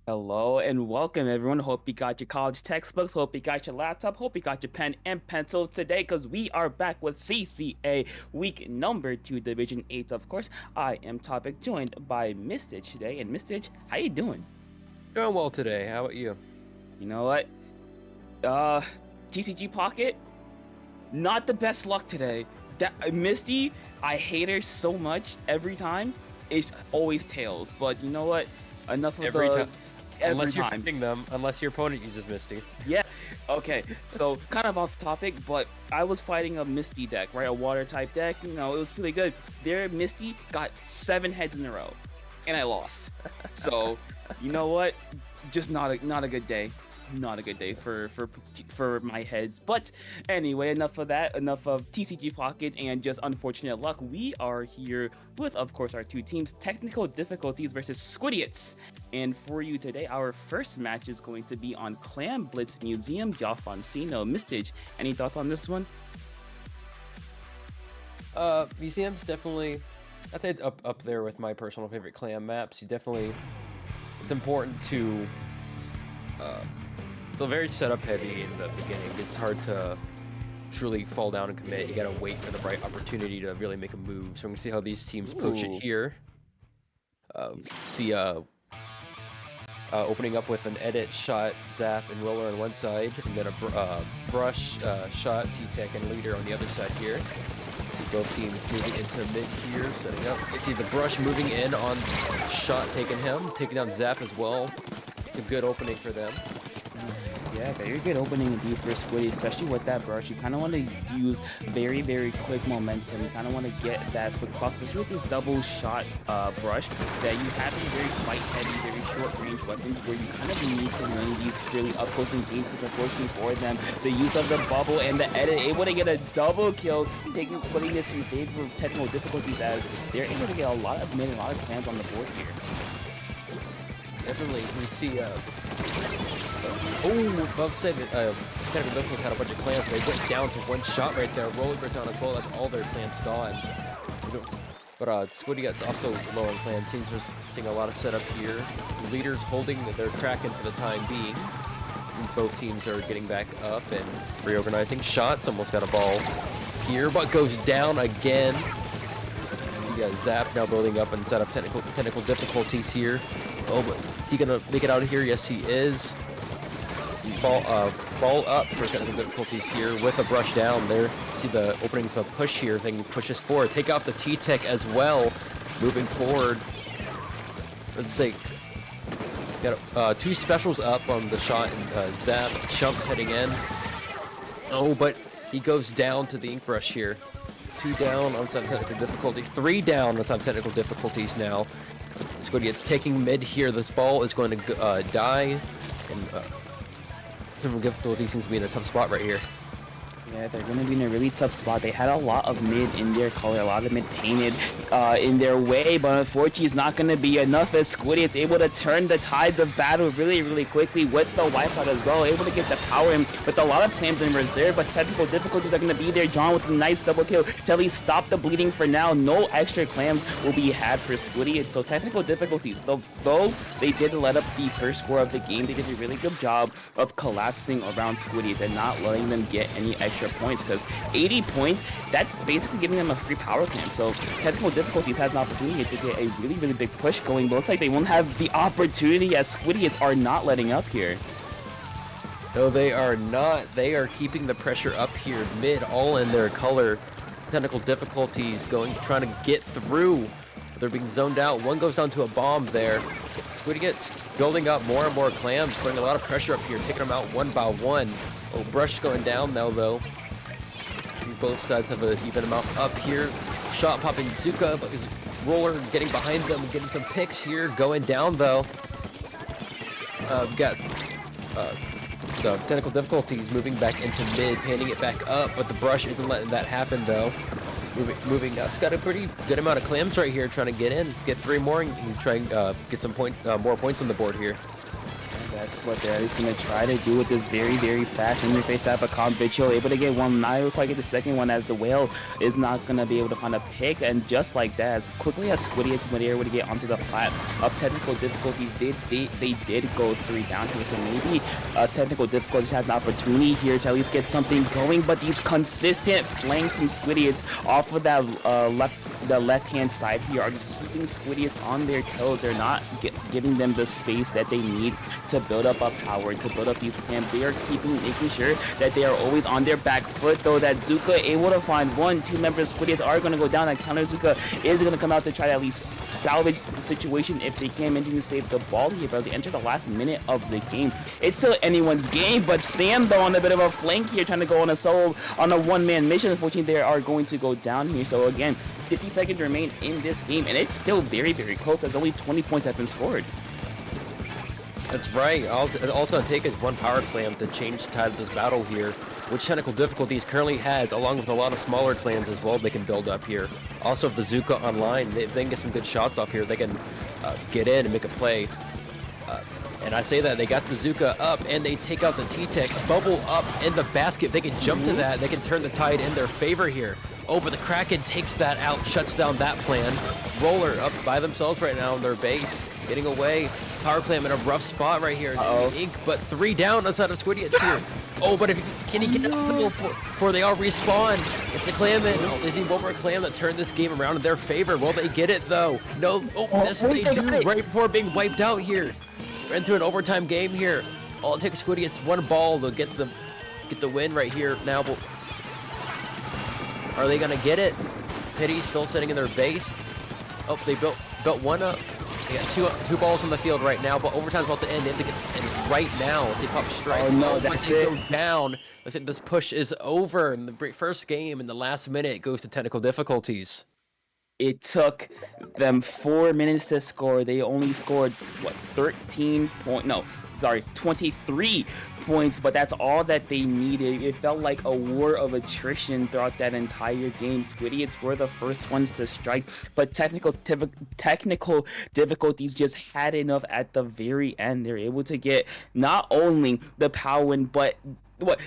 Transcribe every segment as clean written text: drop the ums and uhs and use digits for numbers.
Hello and welcome everyone. Hope you got your college textbooks, hope you got your laptop, hope you got your pen and pencil today because we are back with CCA week number 2 Division 8. Of course, I am Topic joined by Mistich today. And Mistich, how you doing? Doing well today. How about you? You know what? Uh TCG Pocket, not the best luck today. That Misty, I hate her so much every time. It's always tails. But you know what? Enough of Every the time, every unless you're time. fighting them, unless your opponent uses Misty. Yeah. Okay. So kind of off topic, but I was fighting a Misty deck, right? A water type deck. You know, it was pretty good. Their Misty got 7 heads in a row, and I lost. So, you know what? Just not a good day. Not a good day for my heads. But anyway, enough of that. Enough of TCG Pocket and just unfortunate luck. We are here with, of course, our two teams. Technical difficulties versus Squidiots. And for you today, our first match is going to be on Clan Blitz Museum Giafoncino. Mistage, any thoughts on this one? Museum's definitely, I'd say it's up there with my personal favorite clan maps. It's important to, feel very setup heavy in the beginning. It's hard to truly fall down and commit. You gotta wait for the right opportunity to really make a move. So I'm gonna see how these teams approach it Ooh. here. See, opening up with an edit, shot, zap, and roller on one side, and then a brush, shot, T-Tech, and leader on the other side here. See both teams moving into mid here, setting up. You can see the brush moving in on shot, taking down zap as well. It's a good opening for them. Yeah, very good opening indeed for Squiddy, especially with that brush. You kind of want to use very quick momentum. You kind of want to get that as quick as possible. Especially with this double shot brush, that you have these very fight heavy, very short range weapons where you kind of need to win these really up close engagements. Unfortunately for them, the use of the bubble and the edit, able to get a double kill, putting this in favor of technical difficulties as they're able to get a lot of a lot of clams on the board here. Definitely, we see, oh, above 7, Technical Difficulty had a bunch of clams. They went down to one shot right there. Rolling goes down as well. That's all their clams gone. But Squidiots also low on clams. Seeing a lot of setup here. The leaders holding their Kraken for the time being. Both teams are getting back up and reorganizing. Shots almost got a ball here, but goes down again. See Zap now building up and set up technical difficulties here. Oh, but is he gonna make it out of here? Yes, he is. See ball up for technical difficulties here with a brush down there. See the openings of a push here. Then he pushes forward. Take out the T-Tech as well. Moving forward. Let's see. Got 2 specials up on the shot and Zap. Chumps heading in. Oh, but he goes down to the ink brush here. 2 down on some technical difficulty. 3 down on some technical difficulties now. Squidiots taking mid here. This ball is going to die. And technical difficulty seems to be in a tough spot right here. Yeah, they're going to be in a really tough spot. They had a lot of mid in their color, a lot of mid painted in their way, but unfortunately it's not going to be enough as Squiddy is able to turn the tides of battle really quickly with the wipeout as well, able to get the power in with a lot of clams in reserve, but technical difficulties are going to be there. John with a nice double kill till he stopped the bleeding for now. No extra clams will be had for Squiddy, so technical difficulties, though they did let up the first score of the game, they did a really good job of collapsing around Squiddy and not letting them get any extra points, because 80 points, that's basically giving them a free power clam. So technical difficulties has an opportunity to get a really big push going, but looks like they won't have the opportunity as Squidiots are not letting up here. No, they are not. They are keeping the pressure up here mid, all in their color. Technical difficulties trying to get through. They're being zoned out. One goes down to a bomb there. Squidiots building up more and more clams, putting a lot of pressure up here, taking them out one by one. Oh, brush going down now though. See both sides have an even amount up here. Shot popping Zuka, but his roller getting behind them, getting some picks here. Going down though. We got the technical difficulties moving back into mid, panning it back up, but the brush isn't letting that happen though. Moving up. It's got a pretty good amount of clams right here, trying to get in, get 3 more, and try and get some more points on the board here. That's what they're at least going to try to do with this very, very fast interface type of comp. Vigil able to get one, not quite get the second one, as the Whale is not going to be able to find a pick. And just like that, as quickly as Squidiots were able to get onto the plat of technical difficulties, they did go 3 down here. So maybe technical difficulties has an opportunity here to at least get something going. But these consistent flanks from Squidiots off of that left-hand side here are just keeping Squidiots on their toes. They're not giving them the space that they need to build up a power, to build up these camps. They are making sure that they are always on their back foot, though. That Zuka able to find 1-2 members. Squidiots are going to go down, and counter Zuka is going to come out to try to at least salvage the situation if they can, managing to save the ball here. But as we enter the last minute of the game, it's still anyone's game. But Sam, though, on a bit of a flank here, trying to go on a solo, on a one-man mission. Unfortunately, they are going to go down here. So again, 50 seconds remain in this game, and it's still very, very close, as only 20 points have been scored. That's right. All it's going to take is one power clamp to change the tide of this battle here, which technical difficulties currently has, along with a lot of smaller clans as well they can build up here. Also, if the Zuka online, if they can get some good shots off here, they can get in and make a play. And I say that, they got the Zuka up, and they take out the T-Tech, bubble up in the basket. They can jump to that. They can turn the tide in their favor here. Oh, but the Kraken takes that out, shuts down that plan. Roller up by themselves right now in their base, getting away. Power Clam in a rough spot right here. Ink, but 3 down outside of Squidiots here. Oh, but can he get up before they all respawn? It's a clam in. Oh, is he one more clam that turned this game around in their favor? Will they get it though? No. Oh, yes they do. Right before being wiped out here. We're into an overtime game here. All it takes Squidiots one ball to get the win right here. Now, are they gonna get it? Pity still sitting in their base. Oh, they built one up. They got two balls on the field right now, but overtime's about to end. They have to get in right now. They pop strikes. Oh no, that's it. Go down. Looks like this push is over. In the first game, in the last minute, it goes to technical difficulties. It took them 4 minutes to score. They only scored, what, 23 points, but that's all that they needed. It felt like a war of attrition throughout that entire game. Squidiots were the first ones to strike, but technical difficulties just had enough at the very end. They're able to get not only the power win, but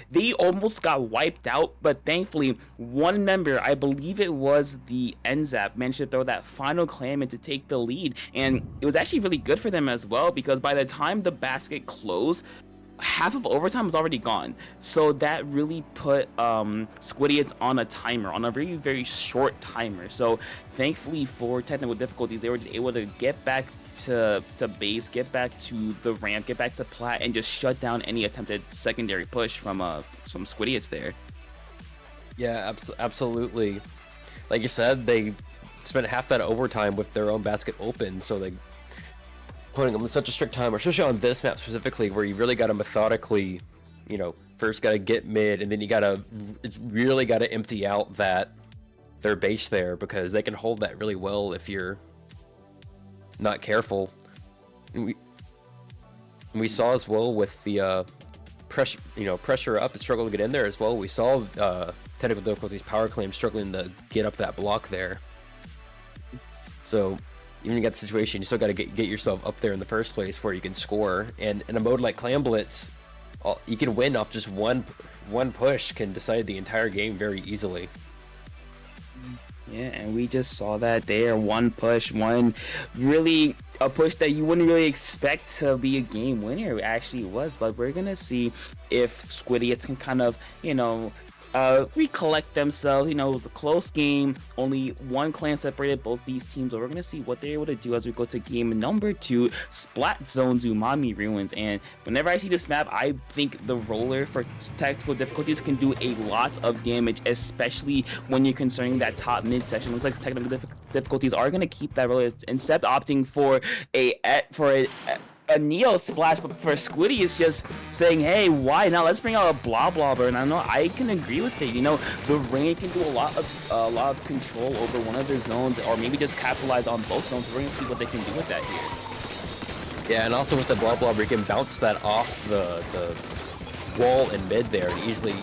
they almost got wiped out, but thankfully one member, I believe it was the NZAP, managed to throw that final clam in to take the lead, and it was actually really good for them as well, because by the time the basket closed, half of overtime was already gone. So that really put Squidiots on a timer, on a very, very short timer. So thankfully for technical difficulties, they were just able to get back to base, get back to the ramp, get back to plat, and just shut down any attempted secondary push from Squidiots there. Yeah, absolutely. Like you said, they spent half that overtime with their own basket open, so they putting them in such a strict timer, especially on this map specifically, where you really got to methodically, first got to get mid, and then it's really got to empty out their base there, because they can hold that really well if you're not careful. And we saw as well with the pressure up and struggle to get in there as well. We saw technical difficulties power claim struggling to get up that block there. So even you got the situation, you still got to get yourself up there in the first place before you can score. And in a mode like Clam Blitz, you can win off just one push, can decide the entire game very easily. Yeah, and we just saw that there. One push, a push that you wouldn't really expect to be a game winner. It actually was, but we're gonna see if Squidiots can kind of, recollect themselves. It was a close game. Only one clan separated both these teams, but we're gonna see what they're able to do as we go to game number 2, Splat Zone's Umami Ruins. And whenever I see this map, I think the roller for tactical difficulties can do a lot of damage, especially when you're concerning that top mid section. Looks like technical difficulties are gonna keep that roller instead of opting for a Neo splash, but for Squiddy is just saying, hey, why not? Let's bring out a blah blobber. And I know I can agree with it. The rain can do a lot of control over one of the zones, or maybe just capitalize on both zones. We're gonna see what they can do with that here. Yeah, and also with the blah blobber, you can bounce that off the wall in mid there and easily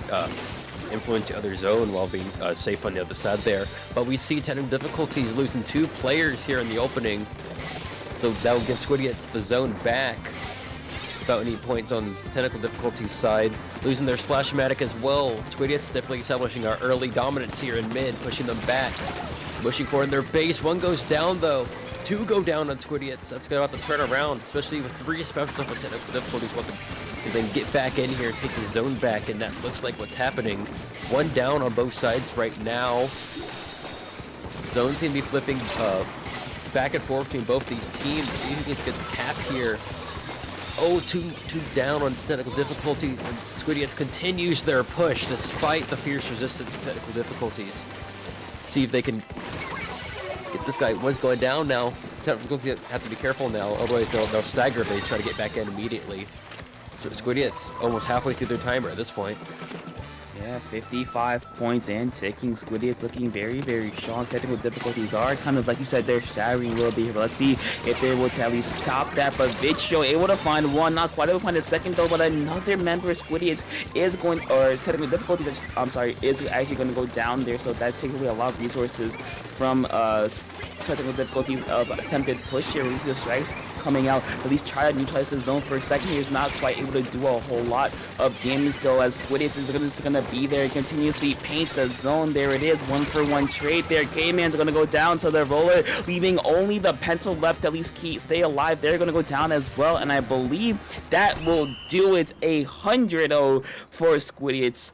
influence the other zone while being safe on the other side there. But we see technical difficulties losing 2 players here in the opening. So that will give Squidiots the zone back. without any points on technical difficulty side. Losing their Splash-O-Matic as well. Squidiots definitely establishing our early dominance here in mid, pushing them back. Pushing forward in their base. One goes down though. Two go down on Squidiots. That's gonna have to turn around, especially with 3 special technical difficulties. Want to then get back in here, take the zone back, and that looks like what's happening. One down on both sides right now. Zone's gonna be flipping back and forth between both these teams. See who gets get the cap here. Oh, two down on technical difficulty. And Squidiots continues their push despite the fierce resistance of technical difficulties. See if they can get this guy. One's going down now. Technical difficulty have to be careful now, otherwise they'll stagger if they try to get back in immediately. So Squidiots almost halfway through their timer at this point. Yeah, 55 points and ticking. Squidiots looking very, very strong. Technical difficulties are kind of, like you said, they're staggering a little bit here. But let's see if they're able to at least stop that. But Vicio able to find one, not quite able to find a second though, but another member of Squidiots is going, or technical difficulties, I'm sorry, is actually going to go down there. So that takes away a lot of resources from technical difficulties of attempted push here. The strikes coming out, at least try to neutralize the zone for a second. He's not quite able to do a whole lot of damage though, as Squidiots is just gonna be there, continuously paint the zone. There it is, 1-for-1 trade there. K-Man's gonna go down to the roller, leaving only the pencil left to at least stay alive. They're gonna go down as well, and I believe that will do it. 100-0 for Squidiots.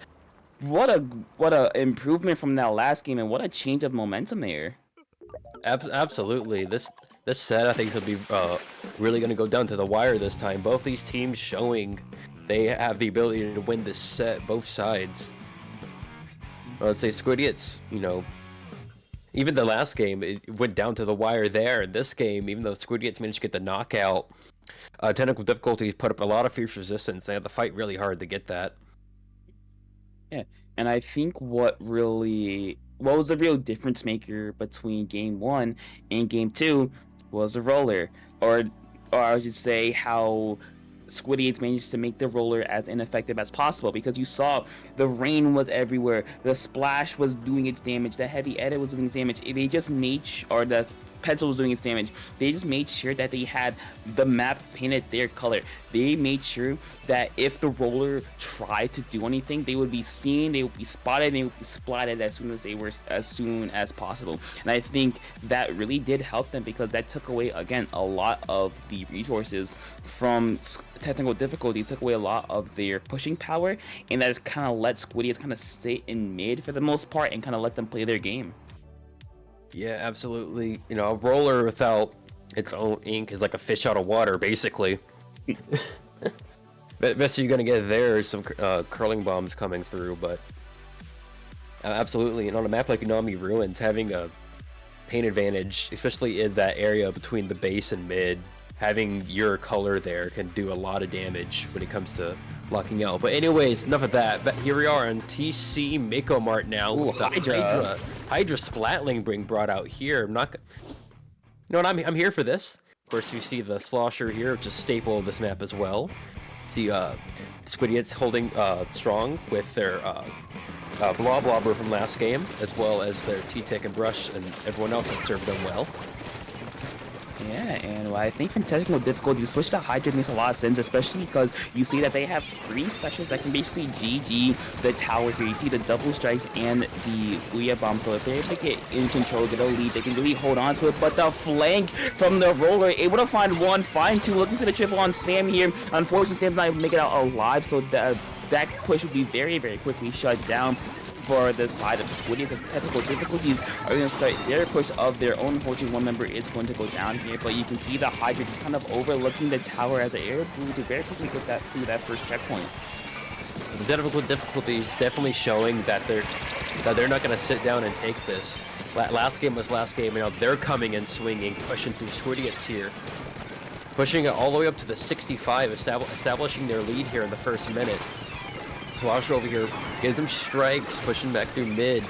What a improvement from that last game, and what a change of momentum there. Absolutely. This set I think is going to be really going to go down to the wire this time. Both these teams showing they have the ability to win this set, both sides. Let's say Squidiots, you know, even the last game, it went down to the wire there. This game, even though Squidiots managed to get the knockout, technical difficulties put up a lot of fierce resistance. They had to fight really hard to get that. Yeah, and I think what was the real difference maker between game 1 and game 2 was a roller, or I should say how Squidiots managed to make the roller as ineffective as possible, because you saw the rain was everywhere, the splash was doing its damage, the heavy edit was doing its damage. They just made or the pencil was doing its damage. They just made sure that they had the map painted their color. They made sure that if the roller tried to do anything, they would be seen, they would be spotted, they would be splatted as soon as possible. And I think that really did help them, because that took away, again, a lot of the resources from technical difficulty, took away a lot of their pushing power, and that just kind of let Squidiots kind of sit in mid for the most part and kind of let them play their game. Yeah, absolutely. You know, a roller without its own ink is like a fish out of water, basically. Best you're gonna get there is some curling bombs coming through, but absolutely. And on a map like Unami Ruins, having a paint advantage, especially in that area between the base and mid, having your color there can do a lot of damage when it comes to locking out. But anyways, enough of that. But here we are on TC Mako Mart now. Ooh, with the Hydra Splatling being brought out here. You know what? I'm here for this. Of course, you see the Slosher here, which is a staple of this map as well. See Squidiots holding strong with their Blobber from last game, as well as their T-Tech and Brush and everyone else that served them well. Yeah, and I think from technical difficulty, the switch to Hydra makes a lot of sense, especially because you see that they have 3 specials that can basically GG the tower here. You see the double strikes and the Booyah Bomb, so if they're able to get in control, get a lead, they can really hold on to it. But the flank from the roller, able to find 1, find 2, looking for the triple on Sam here. Unfortunately, Sam's not able to make it out alive, so that push would be very, very quickly shut down for the side of Squidiots. As technical difficulties are going to start their push of their own. Unfortunately, one member is going to go down here, but you can see the Hydra just kind of overlooking the tower as an air blue to very quickly get that through that first checkpoint. The technical difficulties definitely showing that they're not going to sit down and take this. Last game was last game, and now they're coming and swinging, pushing through Squidiots here. Pushing it all the way up to the 65, establishing their lead here in the first minute. Slosher over here gives them strikes, pushing back through mid,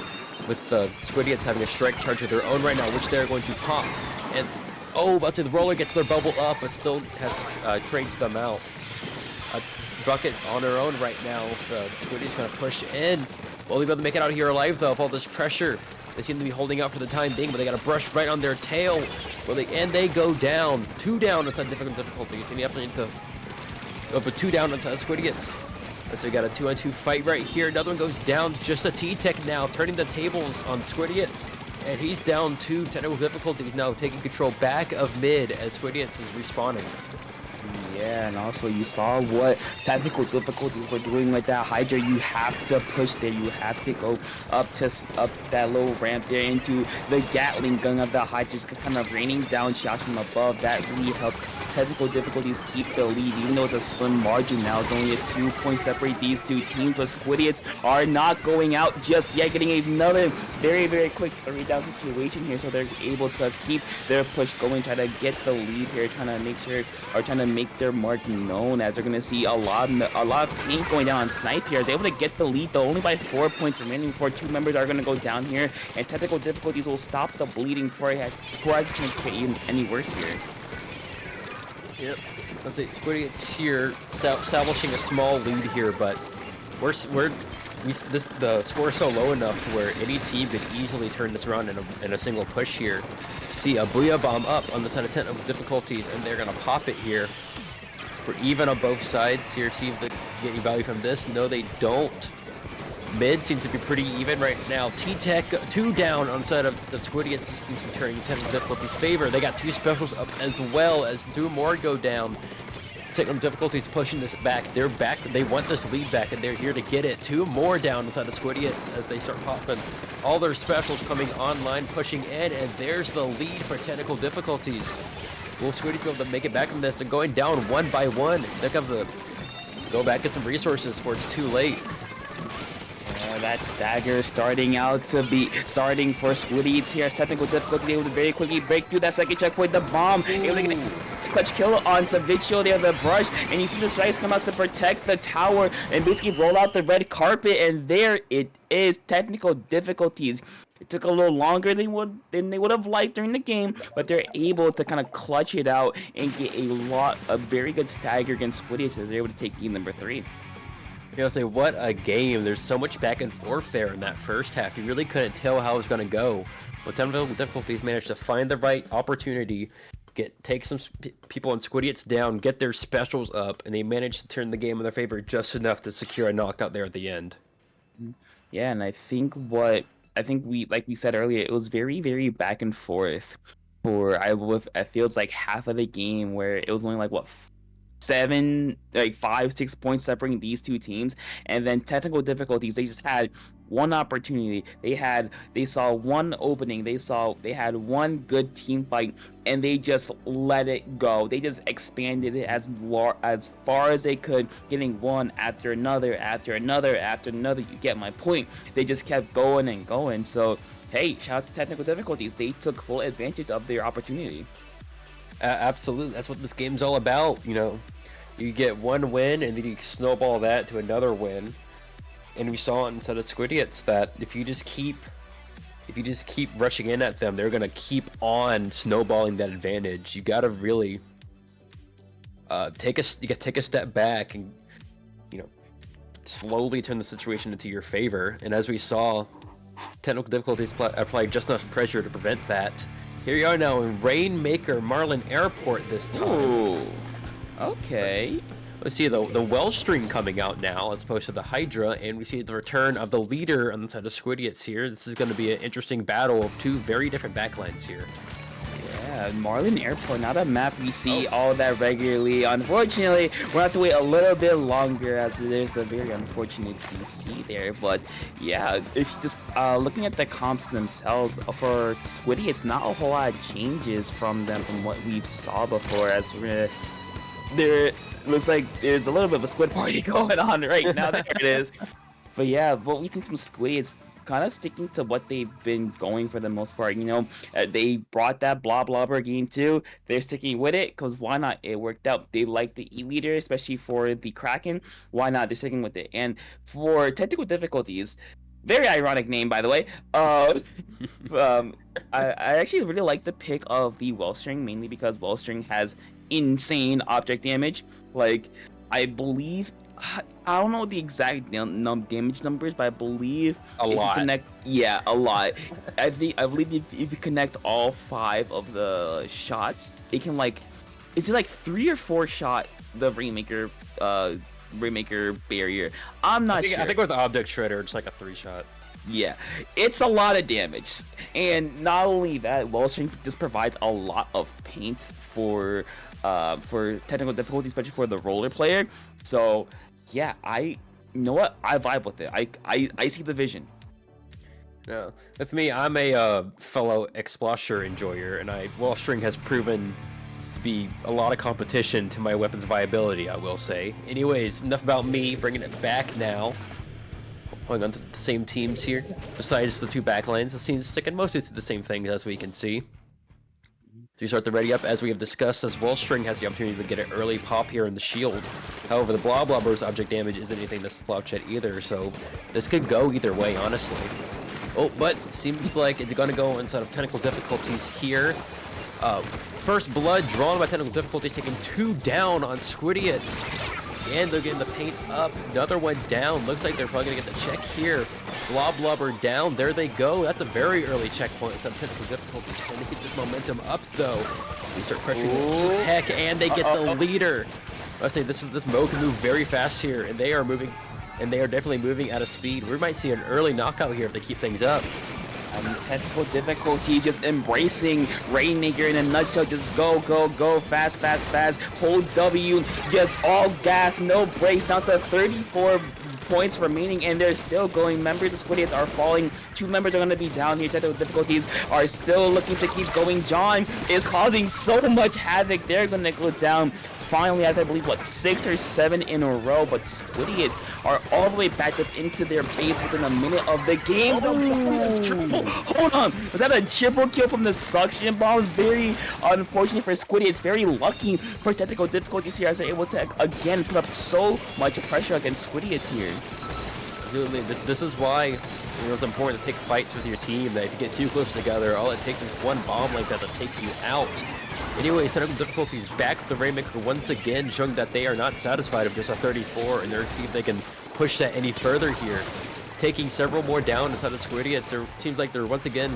with the Squidiots having a strike charge of their own right now, which they're going to pop. And, about to say, the roller gets their bubble up, but still has trades them out. Bucket on their own right now. The Squidiots going to push in. Will they be able to make it out here alive, though, with all this pressure? They seem to be holding out for the time being, but they got a brush right on their tail. And they go down. 2 down inside difficult difficulties, and you have to need to Oh, but 2 down inside of Squidiots. As they got a 2-on-2 fight right here. Another one goes down. Just a T-Tech now, turning the tables on Squidiots. And he's down 2. Technical difficulties now taking control back of mid as Squidiots is respawning. Yeah, and also you saw what technical difficulties were doing with that Hydra. You have to push there. You have to go up that low ramp there into the Gatling gun of the Hydra, just kind of raining down shots from above. That really helped technical difficulties keep the lead, even though it's a slim margin now. It's only a 2-point separate these two teams, but Squidiots are not going out just yet, getting another very, very quick 3-down situation here, so they're able to keep their push going, try to get the lead here, trying to make their mark known, as they're going to see a lot of paint going down on Snipe here. Is able to get the lead though, only by 4 points remaining before 2 members are going to go down here, and technical difficulties will stop the bleeding before it has a chance to get even any worse here. Yep. Let's say Squidiots here establishing a small lead here, but the score is so low enough to where any team could easily turn this around in a single push here. See a Booyah Bomb up on the side of technical difficulties, and they're gonna pop it here. We're even on both sides here. See if they get any value from this. No, they don't. Mid seems to be pretty even right now. T-Tech 2 down on the side of the Squidiots. Seems to be turning technical difficulties favor. They got 2 specials up as well as 2 more go down. Technical difficulties pushing this back. They're back. They want this lead back, and they're here to get it. 2 more down inside the Squidiots as they start popping all their specials coming online, pushing in, and there's the lead for technical difficulties. Will Squidiots be able to make it back from this? They're going down 1 by 1. They have to go back, get some resources before it's too late. That stagger starting for Squidiots here. Technical difficulty able to very quickly break through that second checkpoint. The bomb able to get a clutch kill onto Vitio there, the brush, and you see the strikes come out to protect the tower and basically roll out the red carpet, and there it is. Technical difficulties. It took a little longer than they would have liked during the game, but they're able to kind of clutch it out and get a very good stagger against Squidiots as they're able to take game number 3. I'll say, what a game. There's so much back and forth there in that first half. You really couldn't tell how it was going to go. But technical difficulties managed to find the right opportunity, take some people on Squidiots down, get their specials up, and they managed to turn the game in their favor just enough to secure a knockout there at the end. Yeah, and I think like we said earlier, it was very, very back and forth it feels like half of the game, where it was only like 5-6 points separating these two teams, and then technical difficulties, they just had one opportunity, they saw one opening, they had one good team fight, and they just let it go. They just expanded it as far as they could, getting one after another, you get my point. They just kept going and going. So hey, shout out to technical difficulties, they took full advantage of their opportunity. Absolutely, that's what this game's all about. You get one win and then you snowball that to another win. And we saw it instead of Squidiots that if you just keep rushing in at them, they're gonna keep on snowballing that advantage. You gotta really take a step back and slowly turn the situation into your favor. And as we saw, technical difficulties applied just enough pressure to prevent that. Here you are now in Rainmaker Marlin Airport this time. Ooh, okay. Let's see the Wellstream coming out now as opposed to the Hydra, and we see the return of the leader on the side of Squidiots here. This is going to be an interesting battle of 2 very different backlines here. Yeah, Marlin Airport, not a map we see all that regularly. Unfortunately, we'll have to wait a little bit longer as there's a very unfortunate DC there. But yeah, if you just looking at the comps themselves, for Squidiots, not a whole lot of changes from what we've saw before, as there looks like there's a little bit of a squid party going on right now. There it is. But yeah, what we think from Squidiots, kind of sticking to what they've been going for the most part. They brought that Blobber game too. They're sticking with it because why not? It worked out. They like the E-Leader, especially for the Kraken. Why not? They're sticking with it. And for technical difficulties, very ironic name, by the way. I actually really like the pick of the Wellstring, mainly because Wellstring has insane object damage. Like, I believe, I don't know the exact damage numbers, but I believe a lot. A lot. I believe if you connect all 5 of the shots, it can is it 3 or 4 shot the Rainmaker Rainmaker barrier. I'm not sure. I think with the Object Shredder, it's like a 3-shot. Yeah, it's a lot of damage, and not only that, Wellstring just provides a lot of paint for technical difficulty, especially for the roller player. So yeah, you know what? I vibe with it. I see the vision. Yeah, with me, I'm a fellow Explosher enjoyer, and Wellstring has proven to be a lot of competition to my weapon's viability, I will say. Anyways, enough about me, bringing it back now. Going on to the same teams here. Besides the two backlines, the teams sticking mostly to the same thing, as we can see. So you start the ready up, as we have discussed, as Wellstring has the opportunity to get an early pop here in the shield. However, the Bloblobber's object damage isn't anything to slouch at either, so this could go either way, honestly. Oh, but seems like it's going to go inside of technical difficulties here. First blood drawn by technical difficulties, taking 2 down on Squidiots. And they're getting the paint up. Another one down. Looks like they're probably going to get the check here. Bloblobber down. There they go. That's a very early checkpoint. Some technical difficulties. Trying to get this momentum up, though. They start pressuring the T-Tech, and they get the leader. I say this Mo can move very fast here, and they are moving, and they are definitely moving at a speed. We might see an early knockout here if they keep things up. Technical difficulty, just embracing Rainmaker in a nutshell. Just go, go, go, fast, fast, fast. Hold W, just all gas, no brakes. Down to 34 points remaining, and they're still going. Members of Squidiots are falling. 2 members are going to be down here. Technical difficulties are still looking to keep going. John is causing so much havoc. They're going to go down. Finally, after I believe, what, 6 or 7 in a row, but Squidiots are all the way back up into their base within a minute of the game. Hold on, was that a triple kill from the suction bomb? Very unfortunate for Squidiots. Very lucky for technical difficulties here, as they're able to again put up so much pressure against Squidiots here. Absolutely, this is why it's important to take fights with your team. That if you get too close together, all it takes is one bomb like that to take you out. Anyway, technical difficulties back to the Rainmaker once again, showing that they are not satisfied with just a 34, and they're see if they can push that any further here. Taking several more down inside the Squidiots, it seems like they're once again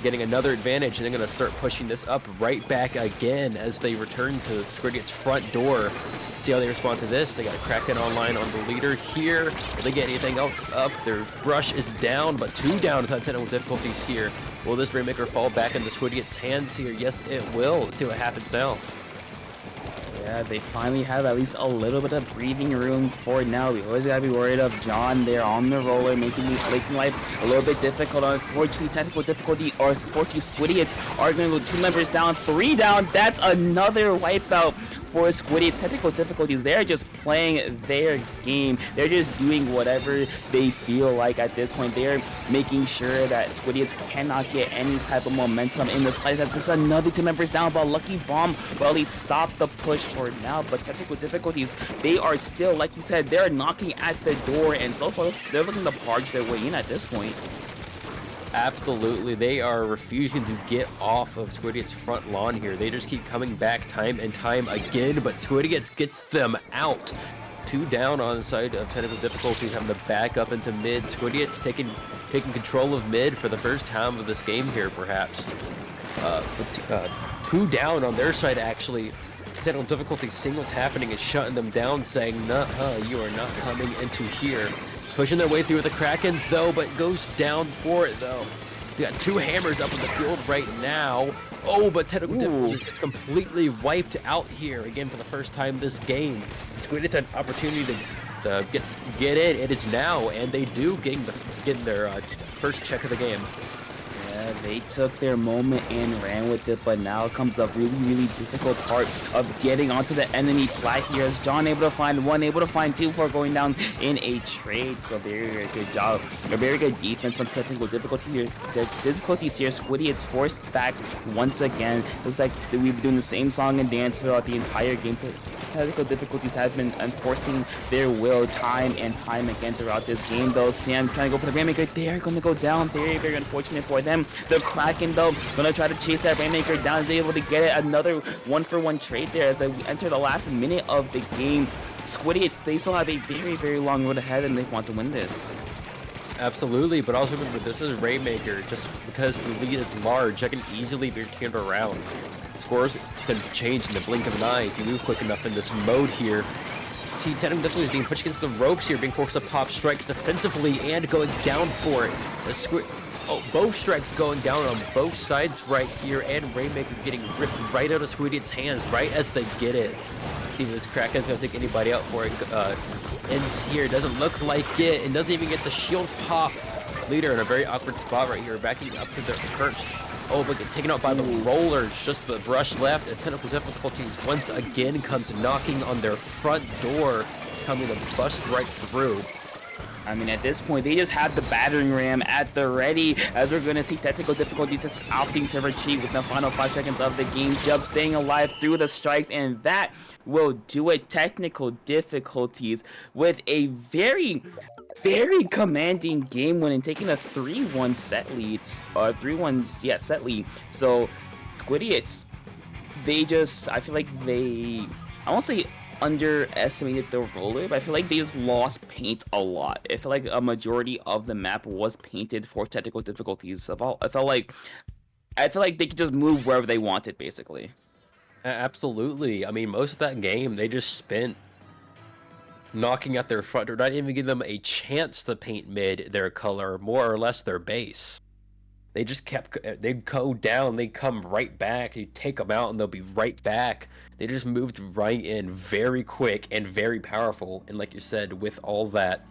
getting another advantage, and they're going to start pushing this up right back again as they return to Squidiots' front door. See how they respond to this. They got a Kraken online on the leader here. If they get anything else up, their brush is down, but 2 down inside technical difficulties here. Will this Rainmaker fall back into Squidiots' hands here? Yes, it will. Let's see what happens now. Yeah, they finally have at least a little bit of breathing room for now. We always gotta be worried of John there on the roller, making life a little bit difficult. Unfortunately, technical difficulty, or unfortunately, Squidiots are going to go 2 members down, 3 down. That's another wipeout for Squidiots. Technical difficulties, they're just playing their game. They're just doing whatever they feel like at this point. They're making sure that Squidiots cannot get any type of momentum in the slice. That's just another 2 members down, but Lucky Bomb will at least stop the push for now. But technical difficulties, they are still, like you said, they're knocking at the door, and so far they're looking to barge their way in at this point. Absolutely, they are refusing to get off of Squidiots' front lawn here. They just keep coming back time and time again, but Squidiots gets them out. 2 down on the side of technical difficulties, having to back up into mid. Squidiots taking control of mid for the first time of this game here, perhaps. 2 down on their side, actually. Technical difficulty seeing what's happening is shutting them down, saying, "Nuh-uh, you are not coming into here." Pushing their way through with the Kraken, though, but goes down for it, though. We got 2 hammers up in the field right now. Oh, but technical difficulties gets completely wiped out here, again, for the first time this game. Squidiots had an opportunity to get in. It is now, and they do getting their first check of the game. Yeah, they took their moment and ran with it, but now comes a really, really difficult part of getting onto the enemy plat here. As John able to find 1, able to find 2 before going down in a trade. So very, very good job. A very good defense from technical difficulty here. The difficulties here, Squidiots forced back once again. Looks like we've been doing the same song and dance throughout the entire game. Technical difficulties have been enforcing their will time and time again throughout this game, though. Sam trying to go for the Rainmaker. They're going to go down. Very, very unfortunate for them. The Kraken, though, gonna try to chase that Rainmaker down. Is able to get it. Another 1-for-1 trade there as they enter the last minute of the game. Squidiots, they still have a very, very long road ahead, and they want to win this. Absolutely, but also remember, this is Rainmaker. Just because the lead is large, that can easily be turned around. The scores can change in the blink of an eye if you move quick enough in this mode here. See, Technical Difficulties being pushed against the ropes here, being forced to pop strikes defensively and going down for it. Both strikes going down on both sides right here, and Rainmaker getting ripped right out of Squidiots' hands right as they get it. See if this Kraken's gonna take anybody out for it. Ends here, doesn't look like it, and doesn't even get the shield pop. Leader in a very awkward spot right here, backing up to their perch. Oh, but get taken out by the rollers, just the brush left. And Technical Difficulties once again comes knocking on their front door, coming to bust right through. I mean, at this point, they just have the battering ram at the ready, as we're going to see Technical Difficulties just opting to retreat with the final 5 seconds of the game. Jub staying alive through the strikes, and that will do it. Technical Difficulties with a very commanding game win and taking a 3-1 set lead, set lead. So, Squidiots, I feel like I won't say underestimated the roller, but I feel like they just lost paint a lot. I feel like a majority of the map was painted for Technical Difficulties. I feel like they could just move wherever they wanted, basically. Absolutely. I mean, most of that game, they just spent knocking at their front door, not even giving them a chance to paint mid their color, more or less their base. They just they'd go down, they'd come right back, you take them out and they'll be right back. They just moved right in very quick and very powerful. And like you said, with all that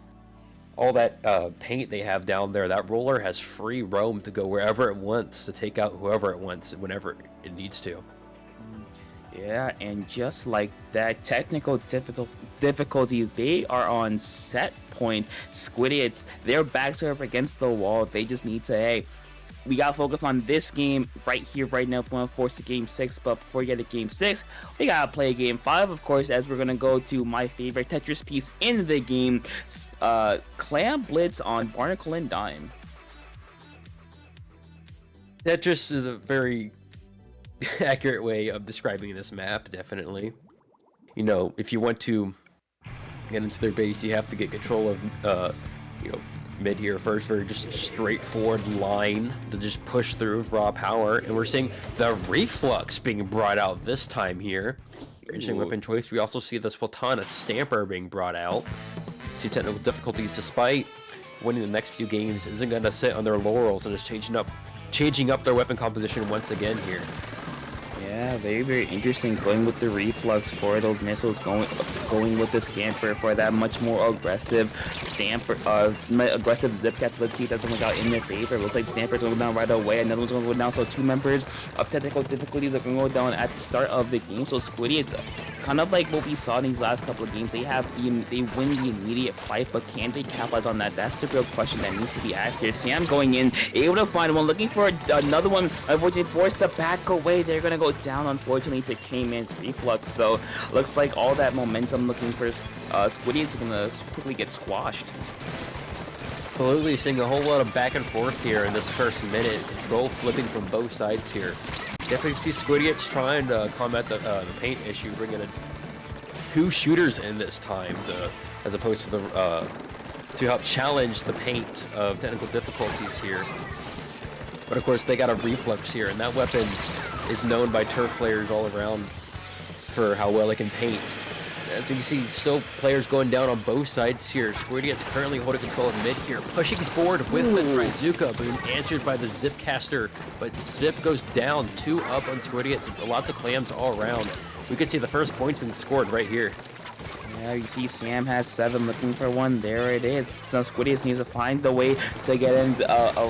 paint they have down there, that roller has free roam to go wherever it wants, to take out whoever it wants, whenever it needs to. Yeah, and just like that, Technical Difficulties, they are on set point. Squidiots, their backs are up against the wall. They just need to, hey, we gotta focus on this game right here, right now, if we want to force to game 6. But before we get to game 6, we gotta play game 5, of course, as we're gonna go to my favorite Tetris piece in the game, Clam Blitz on Barnacle and Dime. Tetris is a very accurate way of describing this map, definitely. You know, if you want to get into their base, you have to get control of, mid here first. Very just straightforward line to just push through with raw power, and we're seeing the reflux being brought out this time here. Interesting weapon choice. We also see the Splatana Stamper being brought out. See Technical Difficulties, despite winning the next few games, isn't going to sit on their laurels and is changing up their weapon composition once again here. Yeah, very interesting. Going with the reflux for those missiles, going with the Scamper for that much more aggressive aggressive Zipcats. Let's see if that's going to go out in their favor. It looks like Stamper's going to go down right away. Another one's going to go down. So 2 members of Technical Difficulties are going to go down at the start of the game. So Squidiots, kind of like what we saw in these last couple of games, they win the immediate fight, but can they capitalize on that? That's the real question that needs to be asked here. Sam going in, able to find one, looking for another one. Unfortunately, forced to back away. They're going to go down, unfortunately, to K-Man's reflux. So looks like all that momentum looking for Squidiots is going to quickly get squashed. Absolutely, seeing a whole lot of back and forth here in this first minute. Control flipping from both sides here. Definitely see Squidiots trying to combat the paint issue, bringing in 2 shooters in this time, as opposed to to help challenge the paint of Technical Difficulties here. But of course, they got a reflux here, and that weapon is known by turf players all around for how well it can paint. As you can see, still players going down on both sides here. Squidiots currently holding control of mid here, pushing forward with the Trizuka, being answered by the Zipcaster, but Zip goes down, 2 up on Squidiots, lots of clams all around. We can see the first points being scored right here. Yeah, you see Sam has 7, looking for 1. There it is. So Squidiots needs to find the way to get in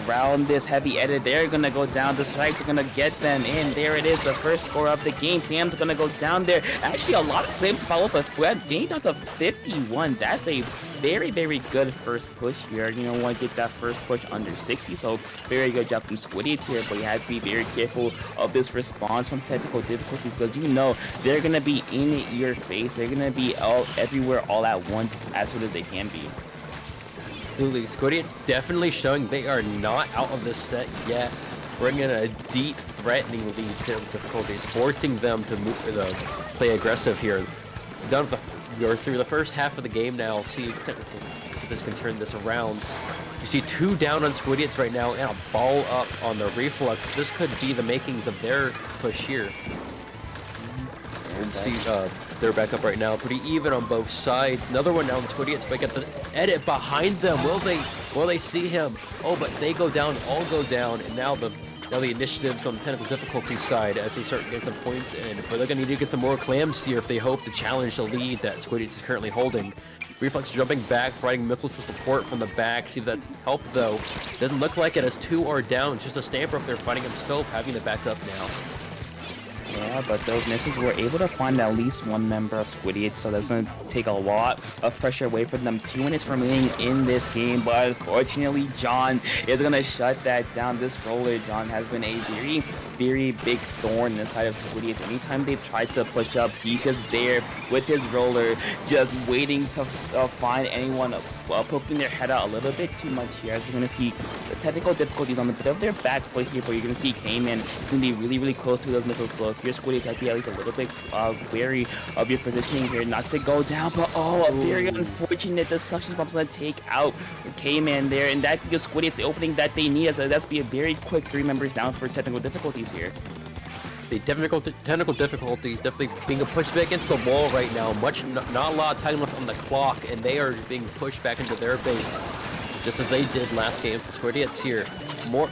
around this heavy edit. They're going to go down. The strikes are going to get them in. There it is, the first score of the game. Sam's going to go down there. Actually, a lot of claims follow up, but being down to 51. That's a very good first push here. You know, want to get that first push under 60. So very good job from Squidiots here, but you have to be very careful of this response from Technical Difficulties, because you know they're going to be in your face. They're going to be everywhere all at once as soon as they can be. Absolutely. Squidiots definitely showing they are not out of this set yet, bringing a deep threatening lead to Difficulties, forcing them to play aggressive here. You're through the first half of the game now. See if this can turn this around. You see 2 down on Squidiots right now and a ball up on the reflux. This could be the makings of their push here. And see they're back up right now. Pretty even on both sides. Another one down. Squidiots back at the edit behind them. Will they see him? Oh, but they go down. All go down. And now the initiative's on the technical difficulty side as they start getting some points in. But they're gonna need to get some more clams here if they hope to challenge the lead that Squidiots is currently holding. Reflex jumping back, fighting missiles for support from the back. See if that's helped though. Doesn't look like it as 2 are down. It's just a Stamper up there fighting himself, having to back up now. Yeah, but those misses were able to find at least one member of Squidiots, so that's going to take a lot of pressure away from them. 2 minutes remaining in this game, but unfortunately, John is going to shut that down. This roller, John, has been a very, very big thorn in the side of Squidiots. Anytime they've tried to push up, he's just there with his roller, just waiting to find anyone poking their head out a little bit too much here. As we're going to see the technical difficulties on the bit of their back foot here, but you're going to see K-Man is going to be really, really close to those missiles. So if your Squidiots have to be at least a little bit wary of your positioning here, not to go down. But very unfortunate. The suction pump's going to take out K-Man there, and that gives Squidiots the opening that they need. As that's be a very quick 3 members down for technical difficulties here. The technical difficulties definitely being pushed back against the wall right now. Not a lot of time left on the clock, and they are being pushed back into their base, just as they did last game to Squidiots here. More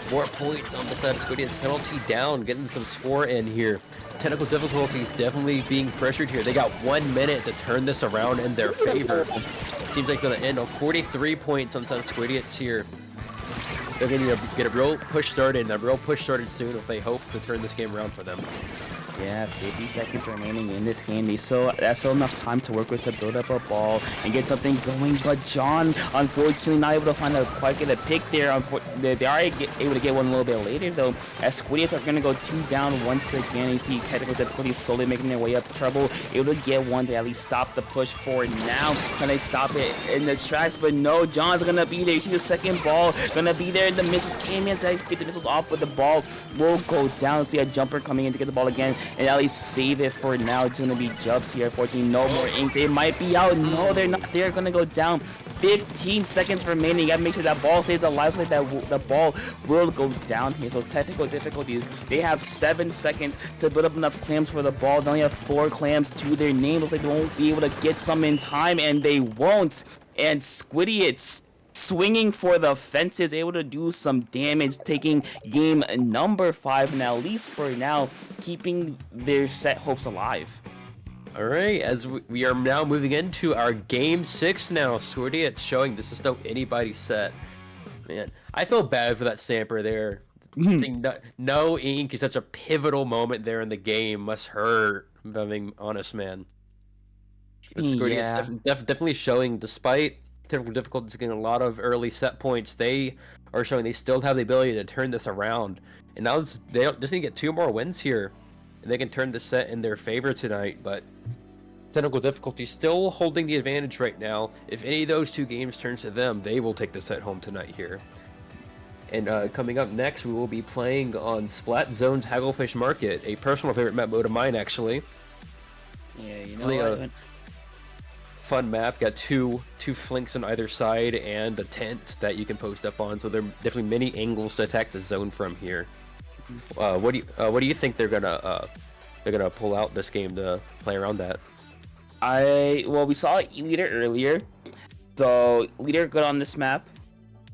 points on the side of Squidiots. Penalty down, getting some score in here. Technical difficulties definitely being pressured here. They got 1 minute to turn this around in their favor. Seems like they're gonna end on 43 points on the side of Squidiots here. They're going to get a real push started, soon if they hope to turn this game around for them. Yeah, 50 seconds remaining in this game. That's still enough time to work with to build up a ball and get something going. But John, unfortunately, not able to quite get a pick there. They are able to get one a little bit later, though, as Squidiots are going to go 2 down once again. You see technical difficulties slowly making their way up trouble. Able to get one to at least stop the push forward now. Can they stop it in the tracks? But no, John's going to be there. You see the second ball going to be there. The missiles came in to get the missiles off, but the ball will go down. See a jumper coming in to get the ball again and at least save it for now. It's going to be Jubs here. Unfortunately, no more ink. They might be out. No, they're not. They're going to go down. 15 seconds remaining. You got to make sure that ball stays alive so that the ball will go down here. So technical difficulties. They have 7 seconds to build up enough clams for the ball. They only have 4 clams to their name. Looks like they won't be able to get some in time, and they won't. And Squidiots swinging for the fences, able to do some damage, taking game number 5, and at least for now, keeping their set hopes alive. All right, as we are now moving into our game 6 now. Squidiots showing this is no anybody set. Man, I feel bad for that Stamper there. No ink is such a pivotal moment there in the game. Must hurt, if I'm being honest, man. But Squidiots definitely showing, despite technical difficulties, getting a lot of early set points, they are showing they still have the ability to turn this around. And now they just need to get 2 more wins here, and they can turn the set in their favor tonight. But technical difficulties still holding the advantage right now. If any of those 2 games turns to them, they will take the set home tonight here. And coming up next, we will be playing on Splat Zone's Hagglefish Market, a personal favorite map mode of mine, actually. Yeah, you know fun map. Got two flanks on either side and a tent that you can post up on, so there are definitely many angles to attack the zone from here. What do you think they're gonna pull out this game to play around that? We saw E-Leader earlier, so Leader good on this map.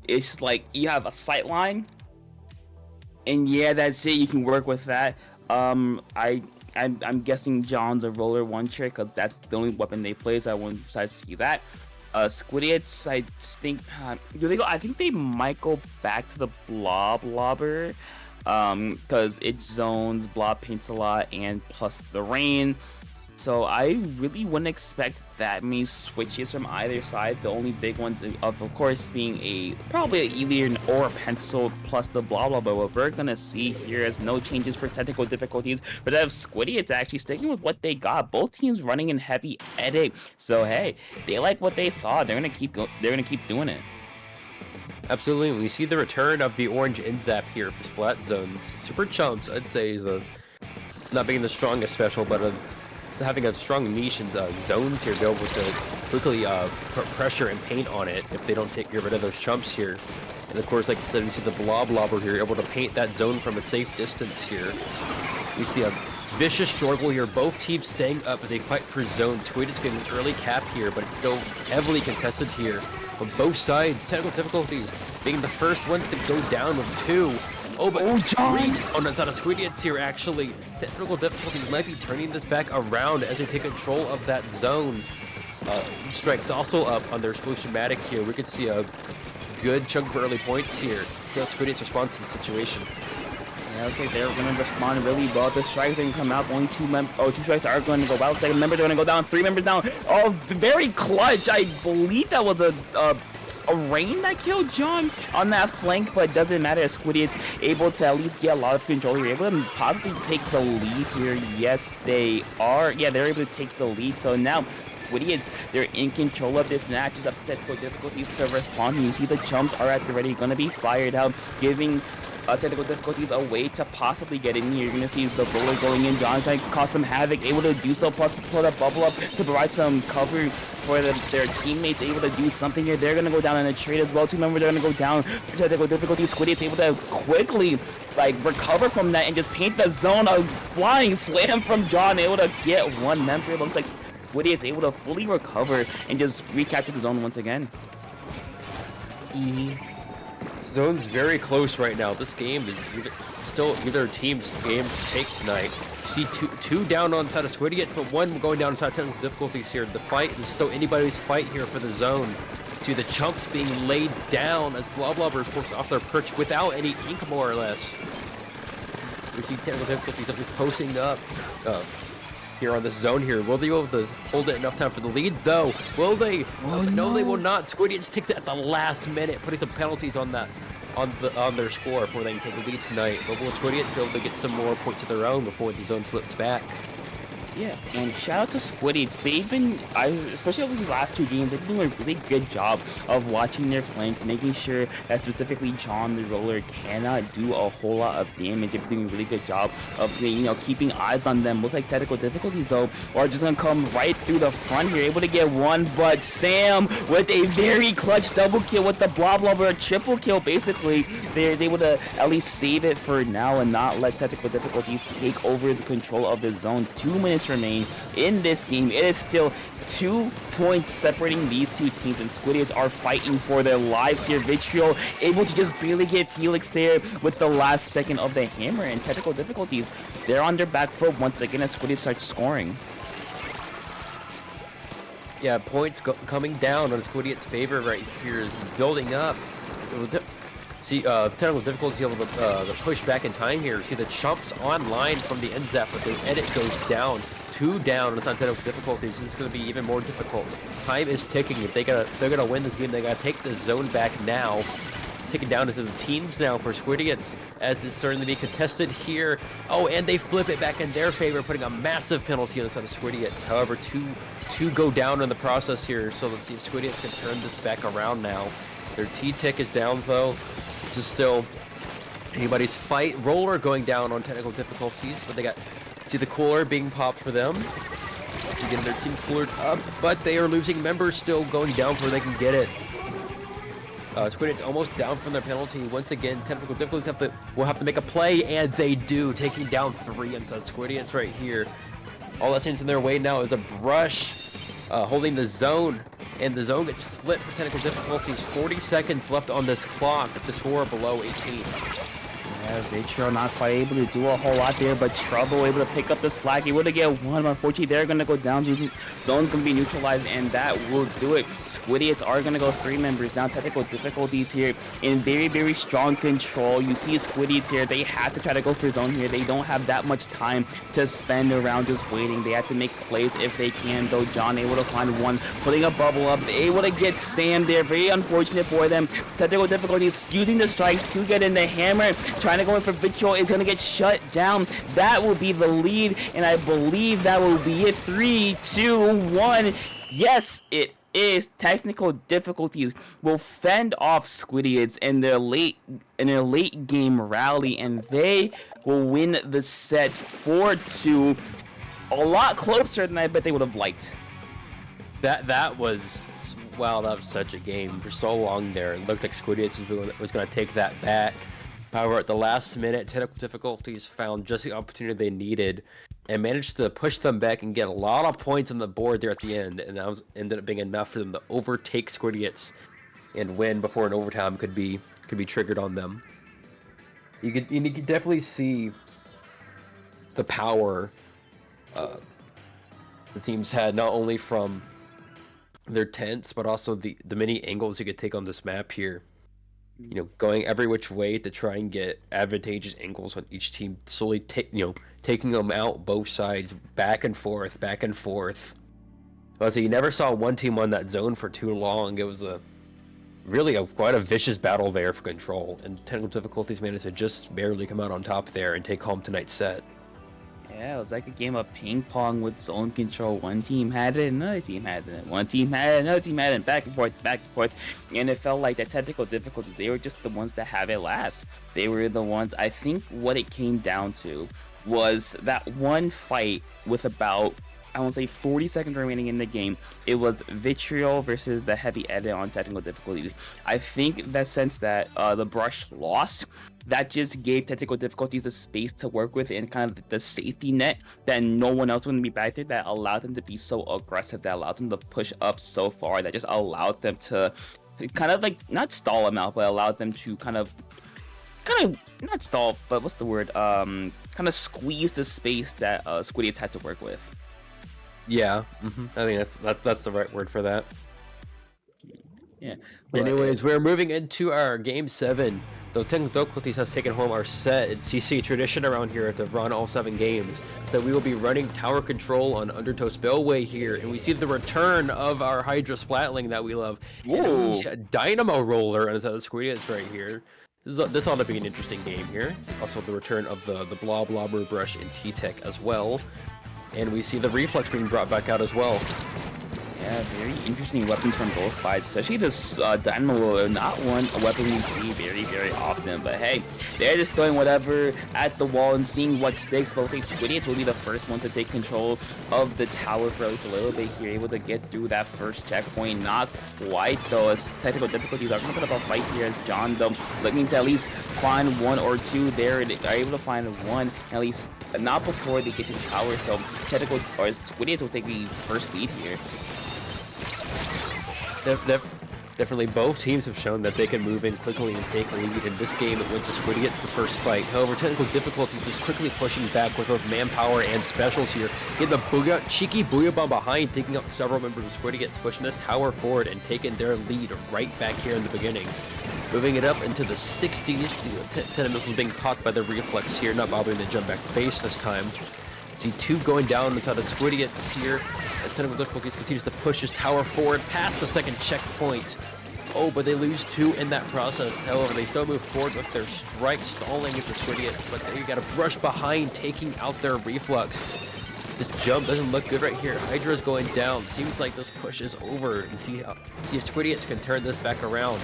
It's like you have a sight line, and yeah, that's it. You can work with that. I'm guessing John's a roller one trick, because that's the only weapon they play, so I wouldn't decide to see that. Squidiots, I think, do they go? I think they might go back to the Blobber, because it zones, Blob paints a lot, and plus the rain. So I really wouldn't expect that many switches from either side. The only big ones, of course, being probably an E-Leader or a Pencil plus the blah blah. But what we're gonna see here is no changes for technical difficulties. But that of Squidiots actually sticking with what they got. Both teams running in heavy edit. So hey, they like what they saw. They're gonna keep doing it. Absolutely. We see the return of the orange Inzap here for Splat Zones. Super Chumps, I'd say, is not being the strongest special, but having a strong niche in zones here, be able to quickly put pressure and paint on it if they don't get rid of those chumps here. And of course, like I said, we see the Blobber here able to paint that zone from a safe distance here. We see a vicious struggle here. Both teams staying up as they fight for zone. Squidiots getting an early cap here, but it's still heavily contested here on both sides. Technical difficulties being the first ones to go down with 2. Oh, but John! 3 on the side of Squidiots here, actually. Technical difficulties might be turning this back around as they take control of that zone. Strike's also up on their Explosion-matic here. We could see a good chunk of early points here. See how Squidiots responds to the situation. Yeah, looks like they're going to respond really well. The strikes are going to come out. Only 2 strikes are going to go out. Second members are going to go down. 3 members down. Oh, very clutch. I believe that was a rain that killed John on that flank, but it doesn't matter. Squidiots able to at least get a lot of control here. Able to possibly take the lead here. Yes, they are. Yeah, they're able to take the lead. So now Squidiots, they're in control of this match. It's up to technical difficulties to respond. You see the chumps are at the ready, going to be fired out, giving technical difficulties a way to possibly get in here. You're going to see the roller going in. John trying to cause some havoc, able to do so, plus put a bubble up to provide some cover for their teammates, able to do something here. They're going to go down in a trade as well. 2 members are going to go down. Technical difficulties. Squidiots able to quickly recover from that and just paint the zone. A flying slam from John, able to get 1 member. It looks like Squidiots able to fully recover and just recapture the zone once again. Zone's very close right now. This game is still either team's game to take tonight. See two down on the side of Squidiots, but 1 going down inside technical difficulties here. The fight is still anybody's fight here for the zone. See the chumps being laid down as Blah Blah is forced off their perch without any ink, more or less. We see technical difficulties posting up here on this zone here. Will they be able to hold it enough time for the lead, though? Will they? No, they will not. Squidiots takes it at the last minute, putting some penalties on that, on their score before they can take the lead tonight. But will Squidiots be able to get some more points of their own before the zone flips back? Yeah, and shout out to Squidiots. They've been, especially over these last 2 games, they've been doing a really good job of watching their flanks, making sure that specifically John the Roller cannot do a whole lot of damage. They've been doing a really good job of, keeping eyes on them. Looks like technical difficulties, though, are just going to come right through the front here, able to get 1, but Sam with a very clutch double kill with the Blah Blah, or a triple kill, basically. They're able to at least save it for now and not let technical difficulties take over the control of the zone. 2 minutes remain in this game. It is still 2 points separating these 2 teams, and Squidiots are fighting for their lives here. Vitriol able to just barely get Felix there with the last second of the hammer, and technical difficulties, they're on their back foot once again as Squidiots starts scoring. Yeah, points coming down on Squidiots' favor right here is building up. See, technical difficulties able to push back in time here. See the chumps online from the end zap, but the edit goes down. 2 down on technical difficulties. This is going to be even more difficult. Time is ticking. If they're gonna win this game, they gotta take the zone back now. Take it down into the teens now for Squidiots, as it's starting to be contested here. Oh, and they flip it back in their favor, putting a massive penalty on the side of Squidiots. However, two go down in the process here, so let's see if Squidiots can turn this back around now. Their T-tick is down, though. This is still anybody's fight. Roller going down on technical difficulties, but they got, see the cooler being popped for them. See, getting their team coolered up, but they are losing members still going down before they can get it. Squidiots almost down from their penalty. Once again, technical difficulties will have to make a play, and they do, taking down 3 inside Squidiots right here. All that stands in their way now is a brush holding the zone, and the zone gets flipped for technical difficulties. 40 seconds left on this clock if the score below 18. Yeah, Vitriol not quite able to do a whole lot there, but Trouble able to pick up the slack, able to get 1. Unfortunately, they're going to go down. Zone's going to be neutralized, and that will do it. Squidiots are going to go 3 members down. Technical difficulties here in very, very strong control. You see Squidiots here. They have to try to go for zone here. They don't have that much time to spend around just waiting. They have to make plays if they can, though. John able to find 1, putting a bubble up, able to get Sam there. Very unfortunate for them. Technical difficulties using the strikes to get in the hammer. Trying to go in for Vitriol is going to get shut down. That will be the lead, and I believe that will be it. 3, 2, 1. Yes, it is. Technical difficulties will fend off Squidiots in their late game rally, and they will win the set 4-2. A lot closer than I bet they would have liked. That was, wow, that was such a game for so long there. It looked like Squidiots was going to take that back. However, at the last minute, technical difficulties found just the opportunity they needed and managed to push them back and get a lot of points on the board there at the end. And that ended up being enough for them to overtake Squidiots and win before an overtime could be triggered on them. You could definitely see the power the teams had, not only from their tents, but also the many angles you could take on this map here. You know, going every which way to try and get advantageous angles on each team, slowly taking them out both sides, back and forth, back and forth. So you never saw one team on that zone for too long. It was quite a vicious battle there for control, and technical difficulties managed to just barely come out on top there and take home tonight's set. Yeah, it was like a game of ping pong with zone control. One team had it, another team had it. One team had it, another team had it, back and forth. And it felt like the technical difficulties, they were just the ones that have it last. They were the ones, I think what it came down to was that one fight with about, I want to say 40 seconds remaining in the game. It was Vitriol versus the Heavy Edit on technical difficulties. I think that since that the Brush lost, that just gave technical difficulties the space to work with and kind of the safety net that no one else would be back there, that allowed them to be so aggressive, that allowed them to push up so far, that just allowed them to kind of like not stall them out, but allowed them to kind of not stall, but what's the word? Kind of squeeze the space that Squidiots had to work with. Yeah, I think that's the right word for that. Yeah. Anyways, we're moving into our game 7. Though technical difficulties has taken home our set, it's CCA tradition around here to run all 7 games, that we will be running tower control on Undertow Spillway here, and we see the return of our Hydra Splatling that we love. Ooh. And a Dynamo Roller on the Squidiots right here. This ought to be an interesting game here. Also the return of the Blah Blobber Brush in T-Tech as well. And we see the Reflex being brought back out as well. Yeah, very interesting weapons from both sides, especially this Dynamo Roller, not a weapon we see very, very often. But hey, they're just throwing whatever at the wall and seeing what sticks. But I think Squidiots will be the first one to take control of the tower for at least a little bit here, able to get through that first checkpoint. Not quite though, as technical difficulties are going to put up a fight here as John though looking to at least find one or two there. They are able to find one, at least not before they get to the tower. So technical or Squidiots will take the first lead here. Definitely both teams have shown that they can move in quickly and take a lead. In this game, it went to Squidiots the first fight. However, technical difficulties is quickly pushing back with both manpower and specials here. Getting the cheeky Booyah Bomb behind, taking out several members of Squidiots, pushing this tower forward and taking their lead right back here in the beginning. Moving it up into the 60s. 10 missiles being caught by the Reflex here, not bothering to jump back to base this time. See 2 going down inside of Squidiots here. As technical difficulties continues to push his tower forward past the second checkpoint. Oh, but they lose 2 in that process. However, they still move forward with their strike, stalling with the Squidiots, but they got a brush behind, taking out their Reflux. This jump doesn't look good right here. Hydra's going down. Seems like this push is over. And see if Squidiots can turn this back around.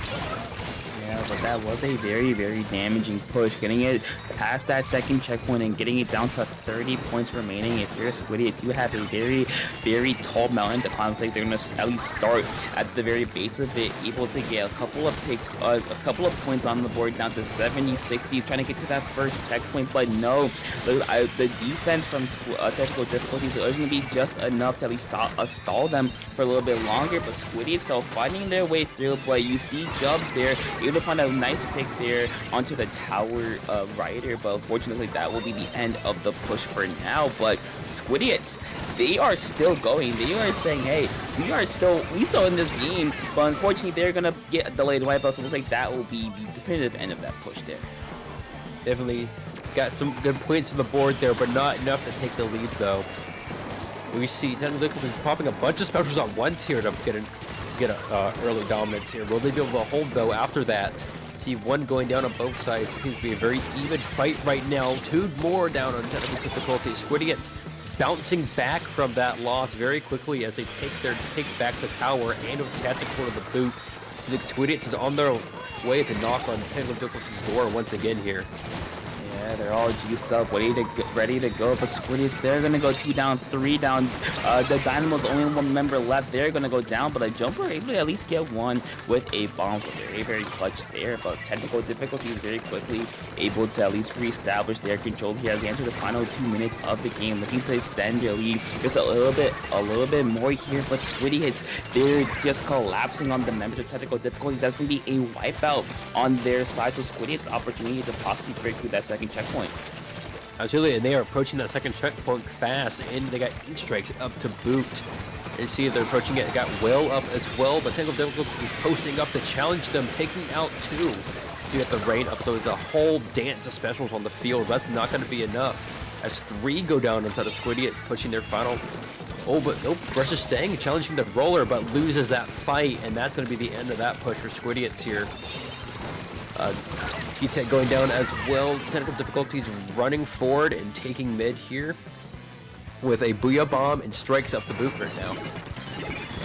Yeah, but that was a very, very damaging push. Getting it past that second checkpoint and getting it down to 30 points remaining. If you're a Squidiots, you have a very, very tall mountain to climb. It's like they're going to at least start at the very base of it, able to get a couple of picks, a couple of points on the board down to 70, 60, trying to get to that first checkpoint. But no, the defense from technical difficulties is going to be just enough to at least stall them for a little bit longer. But Squidiots still finding their way through. But you see Jubs there, able to find a nice pick there onto the tower rider, but unfortunately that will be the end of the push for now. But Squidiots, they are still going. They are saying, hey, we still in this game, but unfortunately they're gonna get a delayed wipeout, so it looks like that will be the definitive end of that push there. Definitely got some good points on the board there, but not enough to take the lead though. We see technical difficulties popping a bunch of specials at once here to get a early dominance here. Will they be able to hold though after that? See 1 going down on both sides. Seems to be a very even fight right now. 2 more down on technical difficulties. Squidiots bouncing back from that loss very quickly as they take back the tower and with Tactic toward the boot. So the Squidiots is on their way to knock on technical difficulties door once again here. Yeah, they're all juiced up, ready to go. But Squidiots, they're gonna go 2 down, 3 down. The Dynamo's only one member left. They're gonna go down, but a Jumper able to at least get one with a bomb. So very clutch there. But technical difficulties very quickly able to at least reestablish their control here as they enter the final 2 minutes of the game, looking to extend their lead just a little bit more here. But Squidiots, they're just collapsing on the members of technical difficulties. That's gonna be a wipeout on their side. So Squidiots' opportunity to possibly break through that second checkpoint. Absolutely, and they are approaching that second checkpoint fast, and they got ink strikes up to boot. And you see they're approaching it. It got Will up as well, but technical difficulties posting up to challenge them, taking out 2. So you got the rain up, so there's a whole dance of specials on the field. That's not going to be enough. As 3 go down inside of Squidiots, pushing their final. Oh, but nope, Brush is staying, challenging the roller, but loses that fight, and that's going to be the end of that push for Squidiots here. T-Tech going down as well. Technical difficulties running forward and taking mid here with a Booyah Bomb and strikes up the boot right now.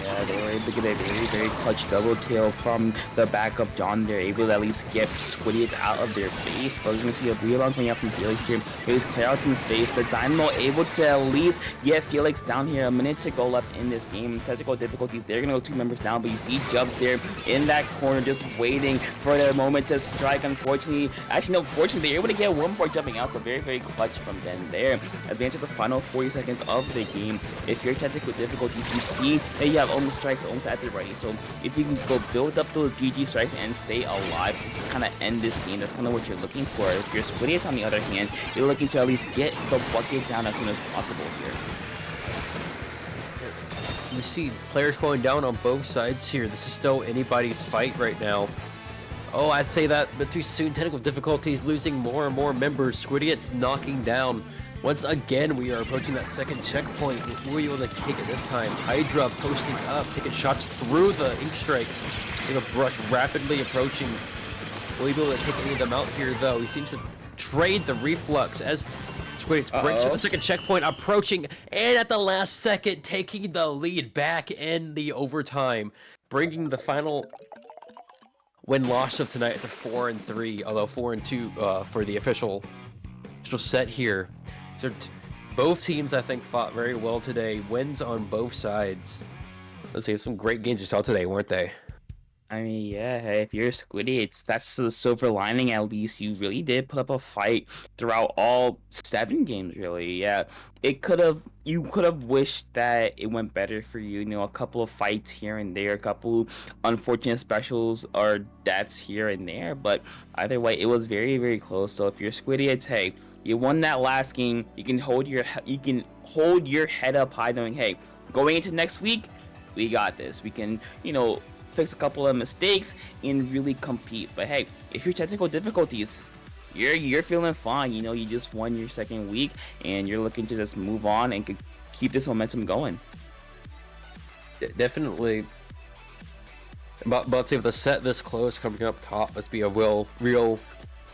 Yeah, they were able to get a very clutch double kill from the backup John. They're able to at least get Squidiots out of their base. But we're going to see a Booyah Bomb coming out from Felix here. Felix clear out some space. The Dynamo able to at least get Felix down here. A minute to go left in this game. Technical difficulties, they're going to go 2 members down. But you see Jubs there in that corner just waiting for their moment to strike. Unfortunately, fortunately, they're able to get one before jumping out. So very clutch from them there. As we enter the final 40 seconds of the game, if you're technical difficulties, you see that you have almost strikes almost at the ready. So if you can go build up those GG strikes and stay alive, just kind of end this game. That's kind of what you're looking for. If you're Squidiots, on the other hand, you're looking to at least get the bucket down as soon as possible here. You see players going down on both sides here. This is still anybody's fight right now. Oh, I'd say that, but too soon. Technical difficulties, losing more and more members. Squidiots knocking down. Once again, we are approaching that second checkpoint. Were you able to take it this time? Hydra posting up, taking shots through the ink strikes. We have a Brush rapidly approaching. Will he be able to take any of them out here, though? He seems to trade the reflux as Squidiots breaks the second checkpoint, approaching, and at the last second, taking the lead back in the overtime, bringing the final win-loss of tonight to 4-3, although 4-2 for the official set here. So both teams, I think, fought very well today. Wins on both sides. Let's see, some great games you saw today, weren't they? I mean, yeah, hey, if you're Squidiots, that's the silver lining at least. You really did put up a fight throughout all 7 games, really. Yeah, you could have wished that it went better for you. You know, a couple of fights here and there, a couple unfortunate specials or deaths here and there. But either way, it was very close. So if you're Squidiots, hey, you won that last game. You can hold your head up high, knowing, hey, going into next week, we got this. We can, fix a couple of mistakes and really compete. But hey, if you're technical difficulties, you're feeling fine. You just won your second week and you're looking to just move on and keep this momentum going. Definitely. But to say with the set this close coming up top, let's be a real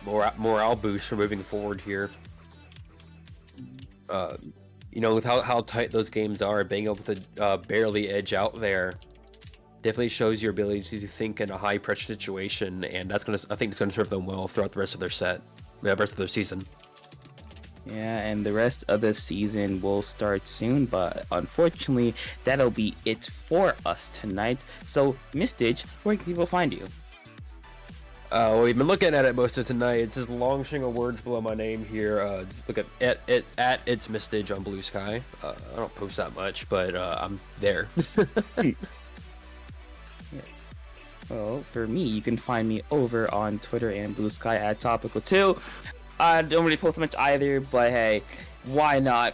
morale boost for moving forward here. With how tight those games are, being able to barely edge out there definitely shows your ability to think in a high pressure situation, and I think it's gonna serve them well throughout the rest of their season. Yeah, and the rest of the season will start soon, but unfortunately, that'll be it for us tonight. So, Mistich, where can people find you? Well, we've been looking at it most of tonight. It's this long string of words below my name here. Look at it's Mistage on Blue Sky. I don't post that much, but I'm there. Well, for me, you can find me over on Twitter and Blue Sky at Topical2. I don't really post much either, but hey, why not?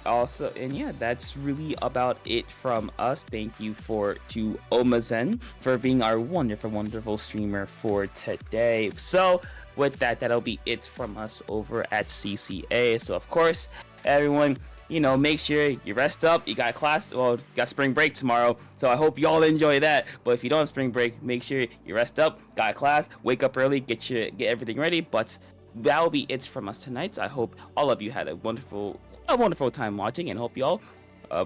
Also, and yeah, that's really about it from us. Thank you to Omazen for being our wonderful streamer for today. So with that, that'll be it from us over at CCA. So of course, everyone, make sure you rest up. You got class, you got spring break tomorrow, so I hope y'all enjoy that. But if you don't have spring break, make sure you rest up, got class, wake up early, get everything ready. But that'll be it from us tonight. I hope all of you had a wonderful time watching, and hope y'all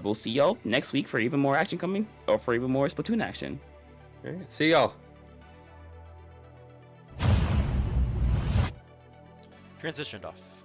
we'll see y'all next week for even more action coming, or for even more Splatoon action. All right, see y'all. transitioned off.